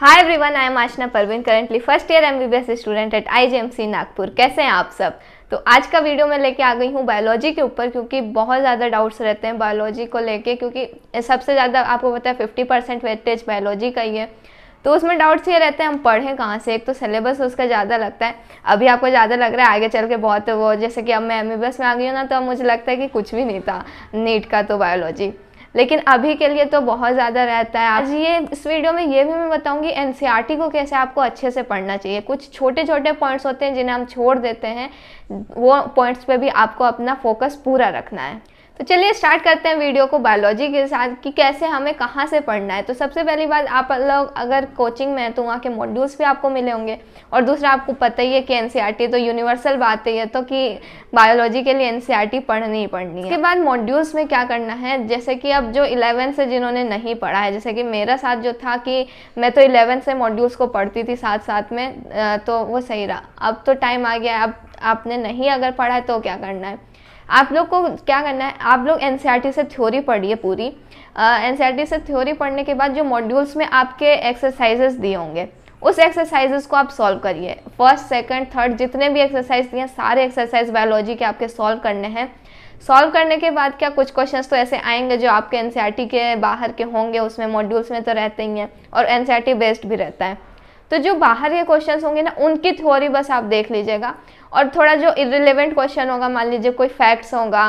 Hi everyone, I am Aashna Parveen, currently first year MBBS student at IGMC Nagpur. कैसे हैं आप सब। तो आज का वीडियो मैं लेके आ गई हूँ बायोलॉजी के ऊपर, क्योंकि बहुत ज़्यादा डाउट्स रहते हैं बायोलॉजी को लेके, क्योंकि सबसे ज़्यादा आपको पता है 50% वेटेज बायोलॉजी का ही है। तो उसमें डाउट्स ये रहते हैं हम पढ़ें कहाँ से। एक तो सिलेबस उसका ज़्यादा लगता है, अभी आपको ज़्यादा लग रहा है, आगे चल के बहुत वो, जैसे कि अब मैं एमबीबीएस में आ गई हूँ ना, तो अब मुझे लगता है कि कुछ भी नहीं था नीट का तो बायोलॉजी, लेकिन अभी के लिए तो बहुत ज़्यादा रहता है। आज ये इस वीडियो में ये भी मैं बताऊंगी एनसीईआरटी को कैसे आपको अच्छे से पढ़ना चाहिए। कुछ छोटे छोटे पॉइंट्स होते हैं जिन्हें हम छोड़ देते हैं, वो पॉइंट्स पे भी आपको अपना फोकस पूरा रखना है। तो चलिए स्टार्ट करते हैं वीडियो को बायोलॉजी के साथ कि कैसे हमें कहाँ से पढ़ना है। तो सबसे पहली बात, आप लोग अगर कोचिंग में हैं तो वहाँ के मॉड्यूल्स भी आपको मिले होंगे, और दूसरा आपको पता ही है कि एनसीईआरटी तो यूनिवर्सल बात है, तो कि बायोलॉजी के लिए एनसीईआरटी पढ़नी ही पढ़नी है। उसके बाद मॉड्यूल्स में क्या करना है, जैसे कि अब जो 11 से जिन्होंने नहीं पढ़ा है, जैसे कि मेरा साथ जो था कि मैं तो 11 से मॉड्यूल्स को पढ़ती थी साथ साथ में, तो वो सही रहा। अब तो टाइम आ गया है, अब आपने नहीं अगर पढ़ा है तो क्या करना है, आप लोग को क्या करना है, आप लोग एनसीईआरटी से थ्योरी पढ़िए पूरी। एनसीईआरटी से थ्योरी पढ़ने के बाद जो मॉड्यूल्स में आपके एक्सरसाइजेस दिए होंगे, उस एक्सरसाइजेस को आप सॉल्व करिए। फर्स्ट, सेकंड, थर्ड जितने भी एक्सरसाइज दिए सारे एक्सरसाइज बायोलॉजी के आपके सॉल्व करने हैं। सॉल्व करने के बाद क्या कुछ क्वेश्चंस तो ऐसे आएंगे जो आपके एनसीईआरटी के बाहर के होंगे, उसमें मॉड्यूल्स में तो रहते ही हैं, और एनसीईआरटी बेस्ड भी रहता है। तो जो बाहर के क्वेश्चंस होंगे ना, उनकी थ्योरी बस आप देख लीजिएगा, और थोड़ा जो इररिलेवेंट क्वेश्चन होगा, मान लीजिए कोई फैक्ट्स होगा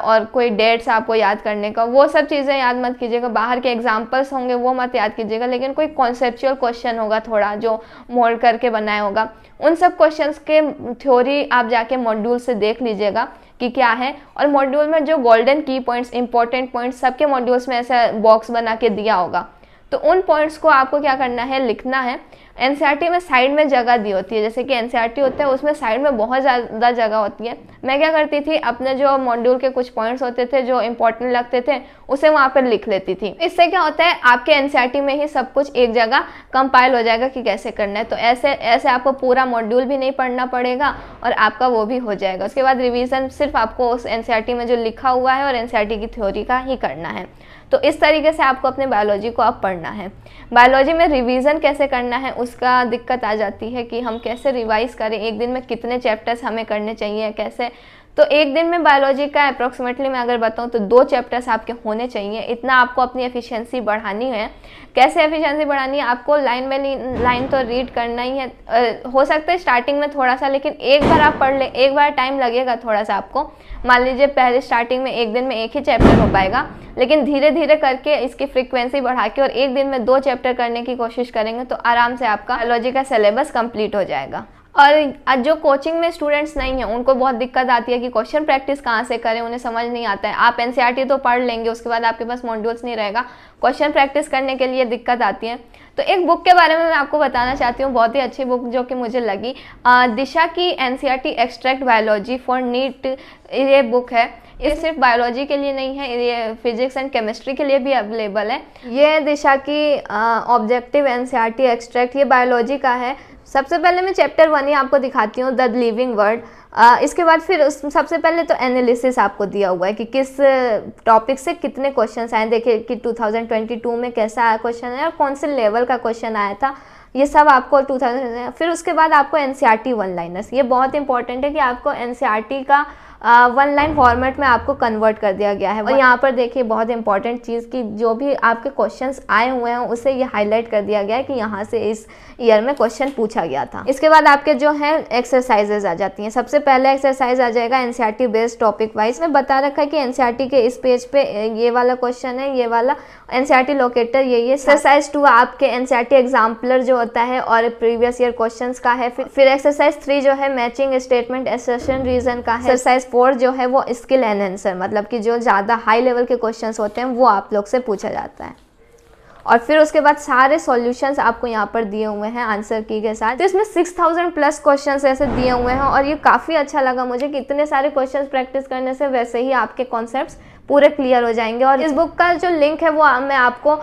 और कोई डेट्स आपको याद करने का, वो सब चीज़ें याद मत कीजिएगा। बाहर के एग्जांपल्स होंगे वो मत याद कीजिएगा, लेकिन कोई कॉन्सेप्चुअल क्वेश्चन होगा थोड़ा जो मोल्ड करके बनाया होगा, उन सब क्वेश्चंस के थ्योरी आप जाके मॉड्यूल से देख लीजिएगा कि क्या है। और मॉड्यूल में जो गोल्डन की पॉइंट्स, इंपॉर्टेंट पॉइंट्स सबके मॉड्यूल्स में ऐसा बॉक्स बना के दिया होगा, तो उन पॉइंट्स को आपको क्या करना है, लिखना है। एनसीईआरटी में साइड में जगह दी होती है, जैसे कि एनसीईआरटी होता है उसमें साइड में बहुत ज़्यादा जगह होती है। मैं क्या करती थी, अपने जो मॉड्यूल के कुछ पॉइंट्स होते थे जो इंपॉर्टेंट लगते थे, उसे वहाँ पर लिख लेती थी। इससे क्या होता है, आपके एनसीईआरटी में ही सब कुछ एक जगह कंपाइल हो जाएगा कि कैसे करना है। तो ऐसे आपको पूरा मॉड्यूल भी नहीं पढ़ना पड़ेगा और आपका वो भी हो जाएगा। उसके बाद रिवीजन सिर्फ आपको उस एनसीईआरटी में जो लिखा हुआ है और एनसीईआरटी की थ्योरी का ही करना है। तो इस तरीके से आपको अपने बायोलॉजी को अब पढ़ना है। बायोलॉजी में रिवीजन कैसे करना है उसका दिक्कत आ जाती है कि हम कैसे रिवाइज करें, एक दिन में कितने चैप्टर्स हमें करने चाहिए, कैसे। तो एक दिन में बायोलॉजी का अप्रॉक्सीमेटली मैं अगर बताऊं तो 2 चैप्टर्स आपके होने चाहिए। इतना आपको अपनी एफिशिएंसी बढ़ानी है। कैसे एफिशिएंसी बढ़ानी है, आपको लाइन बाय लाइन तो रीड करना ही है। हो सकता है स्टार्टिंग में थोड़ा सा, लेकिन एक बार आप पढ़ ले, एक बार टाइम लगेगा थोड़ा सा आपको। मान लीजिए पहले स्टार्टिंग में एक दिन में एक ही चैप्टर हो पाएगा, लेकिन धीरे धीरे करके इसकी फ्रीक्वेंसी बढ़ा के और एक दिन में 2 चैप्टर करने की कोशिश करेंगे तो आराम से आपका बायोलॉजी का सिलेबस कंप्लीट हो जाएगा। और जो कोचिंग में स्टूडेंट्स नहीं हैं उनको बहुत दिक्कत आती है कि क्वेश्चन प्रैक्टिस कहाँ से करें, उन्हें समझ नहीं आता है। आप एनसीईआरटी तो पढ़ लेंगे, उसके बाद आपके पास मॉड्यूल्स नहीं रहेगा, क्वेश्चन प्रैक्टिस करने के लिए दिक्कत आती है। तो एक बुक के बारे में मैं आपको बताना चाहती हूँ, बहुत ही अच्छी बुक जो कि मुझे लगी, दिशा की NCERT extract biology for NEET. ये बुक है, ये सिर्फ बायोलॉजी के लिए नहीं है, ये फिजिक्स एंड केमिस्ट्री के लिए भी अवेलेबल है। ये दिशा की ऑब्जेक्टिव एनसीईआरटी एक्सट्रैक्ट, ये बायोलॉजी का है। सबसे पहले मैं चैप्टर 1 ही आपको दिखाती हूँ, द लिविंग वर्ल्ड। इसके बाद फिर सबसे पहले तो एनालिसिस आपको दिया हुआ है कि किस टॉपिक से कितने क्वेश्चंस आए। देखिए कि 2022 में कैसा आया क्वेश्चन है और कौन से लेवल का क्वेश्चन आया था, ये सब आपको 2000। फिर उसके बाद आपको एनसीईआरटी वन लाइनर्स, ये बहुत इंपॉर्टेंट है कि आपको एनसीईआरटी का 1 लाइन फॉर्मेट में आपको कन्वर्ट कर दिया गया है। और यहाँ पर देखिए बहुत इंपॉर्टेंट चीज़ कि जो भी आपके क्वेश्चंस आए हुए हैं उसे ये हाईलाइट कर दिया गया है कि यहाँ से इस ईयर में क्वेश्चन पूछा गया था। इसके बाद आपके जो है एक्सरसाइजेज आ जाती हैं। सबसे पहले एक्सरसाइज आ जाएगा एनसीईआरटी बेस्ड टॉपिक वाइज में बता रखा है कि एनसीईआरटी के इस पेज पे ये वाला क्वेश्चन है, ये वाला एनसीईआरटी लोकेटर ये एक्सरसाइज 2 आपके एनसीईआरटी एग्जाम्पलर जो होता है और प्रीवियस ईयर क्वेश्चंस का है। फिर एक्सरसाइज 3 जो है मैचिंग स्टेटमेंट असर्शन रीजन का है। एक्सरसाइज 4 जो है वो स्किल एनहांसर, मतलब कि जो ज़्यादा हाई लेवल के क्वेश्चंस होते हैं वो आप लोग से पूछा जाता है। और फिर उसके बाद सारे सॉल्यूशंस आपको यहाँ पर दिए हुए हैं आंसर की के साथ। तो इसमें 6000 प्लस क्वेश्चंस ऐसे दिए हुए हैं, और ये काफ़ी अच्छा लगा मुझे कि इतने सारे क्वेश्चंस प्रैक्टिस करने से वैसे ही आपके कॉन्सेप्ट्स पूरे क्लियर हो जाएंगे। और इस बुक का जो लिंक है वो मैं आपको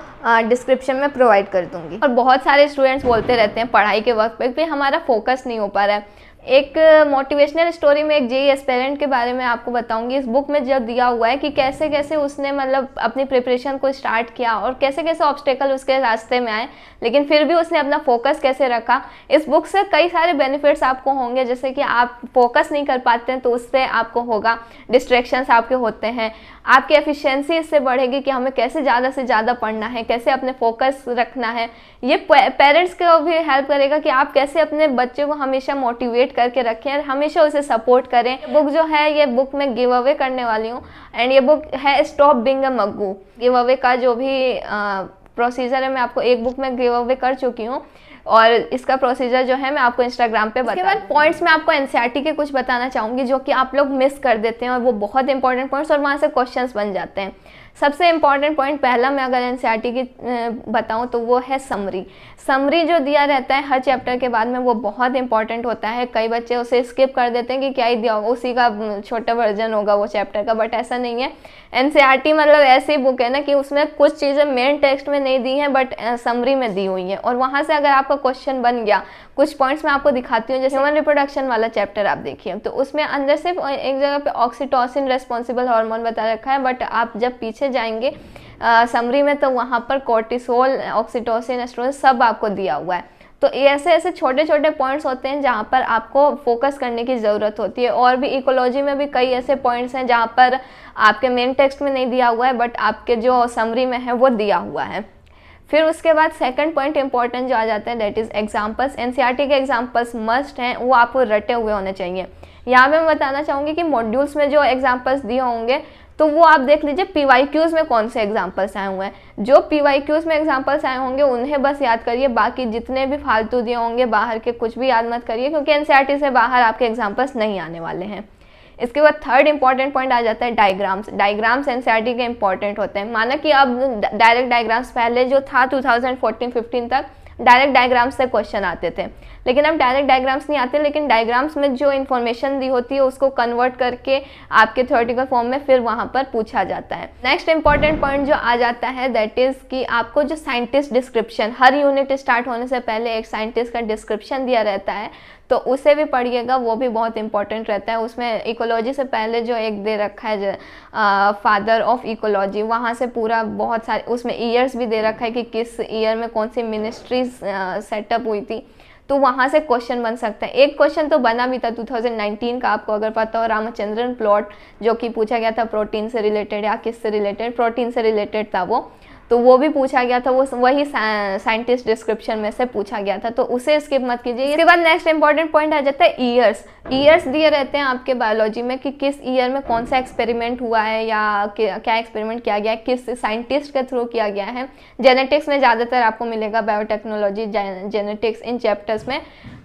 डिस्क्रिप्शन में प्रोवाइड कर दूंगी। और बहुत सारे स्टूडेंट्स बोलते रहते हैं पढ़ाई के वक्त पे भी हमारा फोकस नहीं हो पा रहा है, एक मोटिवेशनल स्टोरी में एक जेई एस्पिरेंट के बारे में आपको बताऊंगी। इस बुक में जब दिया हुआ है कि कैसे कैसे उसने मतलब अपनी प्रिपरेशन को स्टार्ट किया और कैसे कैसे ऑब्स्टेकल उसके रास्ते में आए, लेकिन फिर भी उसने अपना फोकस कैसे रखा। इस बुक से कई सारे बेनिफिट्स आपको होंगे, जैसे कि आप फोकस नहीं कर पाते हैं तो उससे आपको होगा, डिस्ट्रैक्शंस आपके होते हैं, आपकी एफिशिएंसी इससे बढ़ेगी कि हमें कैसे ज़्यादा से ज़्यादा पढ़ना है, कैसे अपने फोकस रखना है। ये पेरेंट्स को भी हेल्प करेगा कि आप कैसे अपने बच्चे को हमेशा मोटिवेट करके रखें और हमेशा उसे सपोर्ट करें। बुक जो है ये बुक मैं गिव अवे करने वाली हूँ एंड ये बुक है stop being a Maggu. Give away का जो भी प्रोसीजर है मैं आपको एक बुक में गिव अवे कर चुकी हूँ और इसका प्रोसीजर जो है मैं आपको इंस्टाग्राम पे उसके बाद पॉइंट्स में आपको एनसीईआरटी के कुछ बताना चाहूँगी जो कि आप लोग मिस कर देते हैं और वो बहुत इंपॉर्टेंट पॉइंट्स और वहाँ से क्वेश्चंस बन जाते हैं। सबसे इंपॉर्टेंट पॉइंट पहला मैं अगर एनसीईआरटी की बताऊं तो वो है समरी। समरी जो दिया रहता है हर चैप्टर के बाद में वो बहुत इंपॉर्टेंट होता है। कई बच्चे उसे स्किप कर देते हैं कि क्या ही दिया होगा, उसी का छोटा वर्जन होगा वो चैप्टर का, बट ऐसा नहीं है। एनसीईआरटी मतलब ऐसी बुक है ना कि उसमें कुछ चीज़ें मेन टेक्स्ट में नहीं दी हैं बट समरी में दी हुई हैं और वहाँ से अगर आपका क्वेश्चन बन गया, कुछ पॉइंट्स मैं आपको दिखाती हूँ। जैसे ह्यूमन रिप्रोडक्शन वाला चैप्टर आप देखिए तो उसमें अंदर सिर्फ एक जगह पे ऑक्सीटोसिन रेस्पॉन्सिबल हार्मोन बता रखा है, बट आप जब पीछे जाएंगे समरी में तो वहाँ पर कोर्टिसोल, ऑक्सीटोसिन, एस्ट्रोजन सब आपको दिया हुआ है। तो ऐसे ऐसे छोटे छोटे पॉइंट्स होते हैं जहाँ पर आपको फोकस करने की ज़रूरत होती है। और भी इकोलॉजी में भी कई ऐसे पॉइंट्स हैं जहाँ पर आपके मेन टेक्स्ट में नहीं दिया हुआ है बट आपके जो समरी में है वो दिया हुआ है। फिर उसके बाद सेकंड पॉइंट इंपॉर्टेंट जो आ जाता है दैट इज़ एग्जाम्पल्स। एनसीईआरटी के एग्जाम्पल्स मस्ट हैं, वो आपको रटे हुए होने चाहिए। यहाँ पे मैं बताना चाहूँगी कि मॉड्यूल्स में जो एग्जाम्पल्स दिए होंगे तो वो आप देख लीजिए पीवाईक्यूज़ में कौन से एग्जाम्पल्स आए हुए हैं। जो पीवाईक्यूज़ में एग्जाम्पल्स आए होंगे उन्हें बस याद करिए, बाकी जितने भी फालतू दिए होंगे बाहर के कुछ भी याद मत करिए क्योंकि एनसीईआरटी से बाहर आपके एग्जाम्पल्स नहीं आने वाले हैं। इसके बाद थर्ड इंपॉर्टेंट पॉइंट आ जाता है डायग्राम्स। डायग्राम्स एनसीईआरटी के इंपॉर्टेंट होते हैं। माना कि अब डायरेक्ट डायग्राम्स पहले जो था 2014-15 तक डायरेक्ट डायग्राम्स से क्वेश्चन आते थे, लेकिन अब डायरेक्ट डायग्राम्स नहीं आते, लेकिन डायग्राम्स में जो इन्फॉर्मेशन दी होती है उसको कन्वर्ट करके आपके थ्योरेटिकल फॉर्म में फिर वहाँ पर पूछा जाता है। नेक्स्ट इंपॉर्टेंट पॉइंट जो आ जाता है दैट इज़ कि आपको जो साइंटिस्ट डिस्क्रिप्शन, हर यूनिट स्टार्ट होने से पहले एक साइंटिस्ट का डिस्क्रिप्शन दिया रहता है तो उसे भी पढ़िएगा, वो भी बहुत इंपॉर्टेंट रहता है। उसमें इकोलॉजी से पहले जो एक दे रखा है फादर ऑफ इकोलॉजी, वहाँ से पूरा बहुत सारे उसमें ईयर्स भी दे रखा है कि किस ईयर में कौन सी मिनिस्ट्रीज सेटअप हुई थी, तो वहाँ से क्वेश्चन बन सकता है। एक क्वेश्चन तो बना भी था 2019 का, आपको अगर पता हो, रामचंद्रन प्लॉट, जो कि पूछा गया था प्रोटीन से रिलेटेड या किससे रिलेटेड, प्रोटीन से रिलेटेड था वो, तो वो भी पूछा गया था, वो वही साइंटिस्ट डिस्क्रिप्शन में से पूछा गया था, तो उसे स्किप मत कीजिए। इसके बाद नेक्स्ट इंपॉर्टेंट पॉइंट आ जाता है ईयर्स। ईयर्स दिए रहते हैं आपके बायोलॉजी में कि किस ईयर में कौन सा एक्सपेरिमेंट हुआ है या क्या एक्सपेरिमेंट किया गया है, किस साइंटिस्ट के थ्रू किया गया है। जेनेटिक्स में ज़्यादातर आपको मिलेगा, बायोटेक्नोलॉजी, जेनेटिक्स, इन चैप्टर्स में,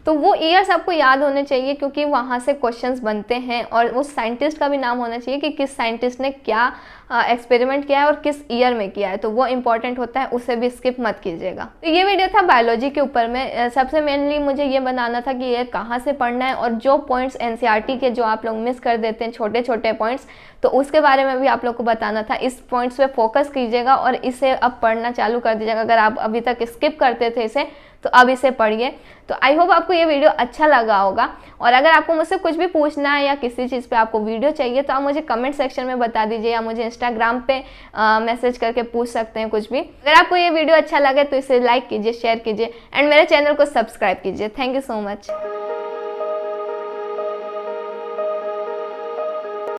तो वो ईयर्स आपको याद होने चाहिए क्योंकि वहाँ से क्वेश्चंस बनते हैं और उस साइंटिस्ट का भी नाम होना चाहिए कि किस साइंटिस्ट ने क्या एक्सपेरिमेंट किया है और किस ईयर में किया है, तो वो इंपॉर्टेंट होता है, उसे भी स्किप मत कीजिएगा। तो ये वीडियो था बायोलॉजी के ऊपर में। सबसे मेनली मुझे ये बनाना था कि ये कहाँ से पढ़ना है और जो पॉइंट्स एनसीईआरटी के जो आप लोग मिस कर देते हैं छोटे छोटे पॉइंट्स, तो उसके बारे में भी आप लोग को बताना था। इस पॉइंट्स पे फोकस कीजिएगा और इसे अब पढ़ना चालू कर दीजिएगा। अगर आप अभी तक स्किप करते थे इसे तो अब इसे पढ़िए। तो आई होप आपको ये वीडियो अच्छा लगा होगा और अगर आपको मुझसे कुछ भी पूछना है या किसी चीज़ पे आपको वीडियो चाहिए तो आप मुझे कमेंट सेक्शन में बता दीजिए या मुझे इंस्टाग्राम पे मैसेज करके पूछ सकते हैं कुछ भी। अगर आपको ये वीडियो अच्छा लगे तो इसे लाइक कीजिए, शेयर कीजिए एंड मेरे चैनल को सब्सक्राइब कीजिए। Thank you so much.